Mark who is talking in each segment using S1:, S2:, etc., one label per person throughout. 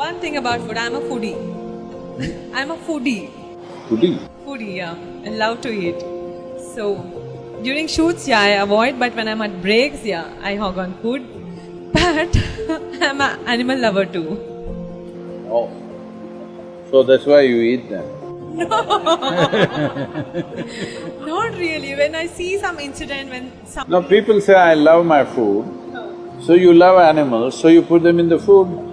S1: One thing about food, I'm a foodie. I'm a foodie.
S2: Foodie?
S1: Foodie, yeah. I love to eat. So, during shoots, yeah, I avoid, but when I'm at breaks, yeah, I hog on food. But I'm an animal lover too.
S2: Oh. So that's why you eat them?
S1: Not really. When I see some incident, when some…
S2: No, people say, I love my food. So you love animals, so you put them in the food.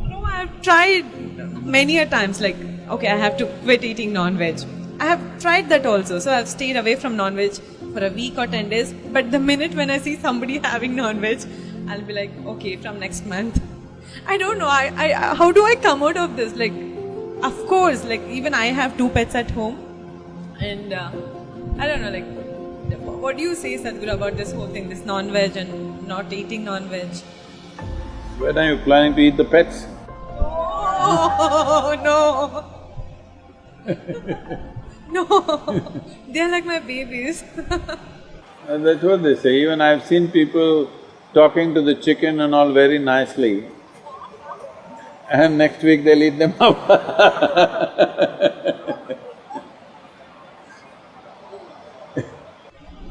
S1: No, I've tried many a times, like, okay, I have to quit eating non-veg. I have tried that also. So I've stayed away from non-veg for a week or 10 days. But the minute when I see somebody having non-veg, I'll be like, okay, from next month. I don't know, how do I come out of this? Like, of course, like even I have 2 pets at home. And I don't know, like, what do you say, Sadhguru, about this whole thing, this non-veg and not eating non-veg?
S2: When are you planning to eat the pets?
S1: Oh, no. No, they're like my babies.
S2: And that's what they say. Even I've seen people talking to the chicken and all very nicely, and next week they'll eat them up.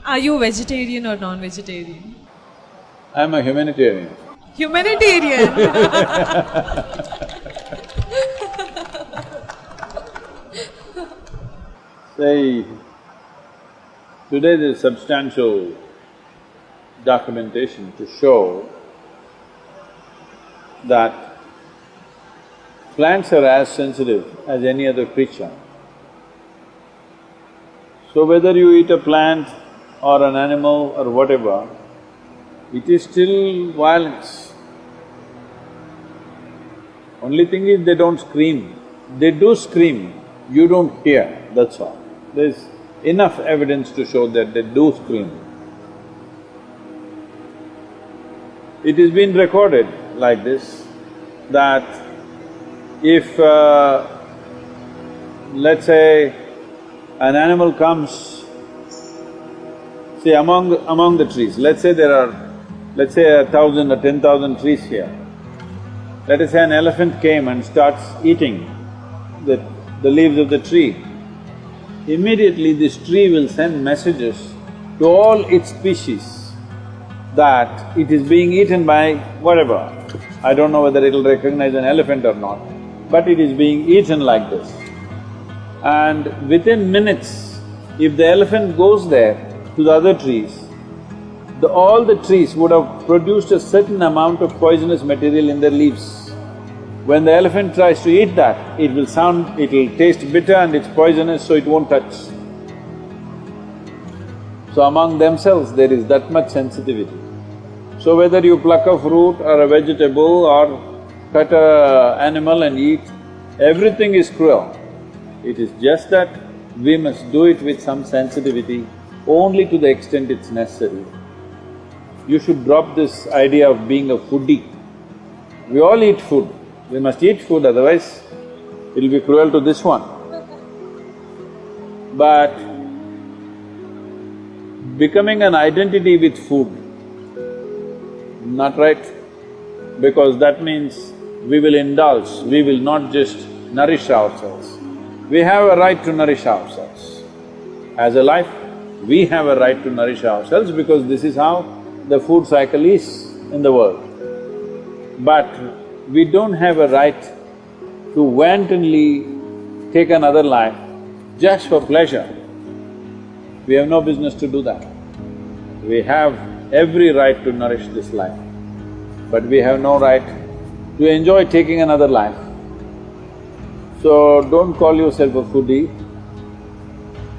S1: Are you vegetarian or non-vegetarian?
S2: I'm a humanitarian.
S1: Humanitarian.
S2: Say, today there's substantial documentation to show that plants are as sensitive as any other creature. So whether you eat a plant or an animal or whatever, it is still violence. Only thing is they don't scream. They do scream, you don't hear, that's all. There's enough evidence to show that they do scream. It has been recorded like this, that if let's say an animal comes, see among the trees, let's say there are, let's say 1,000 or 10,000 trees here. Let us say an elephant came and starts eating the leaves of the tree. Immediately this tree will send messages to all its species that it is being eaten by whatever. I don't know whether it'll recognize an elephant or not, but it is being eaten like this. And within minutes, if the elephant goes there to the other trees, all the trees would have produced a certain amount of poisonous material in their leaves. When the elephant tries to eat that, it'll taste bitter and it's poisonous, so it won't touch. So among themselves there is that much sensitivity. So whether you pluck a fruit or a vegetable or cut a animal and eat, everything is cruel. It is just that we must do it with some sensitivity, only to the extent it's necessary. You should drop this idea of being a foodie. We all eat food. We must eat food, otherwise it'll be cruel to this one. But becoming an identity with food, not right, because that means we will indulge, we will not just nourish ourselves. We have a right to nourish ourselves. As a life, we have a right to nourish ourselves because this is how the food cycle is in the world. But we don't have a right to wantonly take another life just for pleasure. We have no business to do that. We have every right to nourish this life, but we have no right to enjoy taking another life. So don't call yourself a foodie,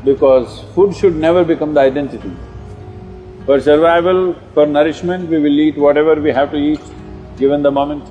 S2: because food should never become the identity. For survival, for nourishment, we will eat whatever we have to eat, given the moment.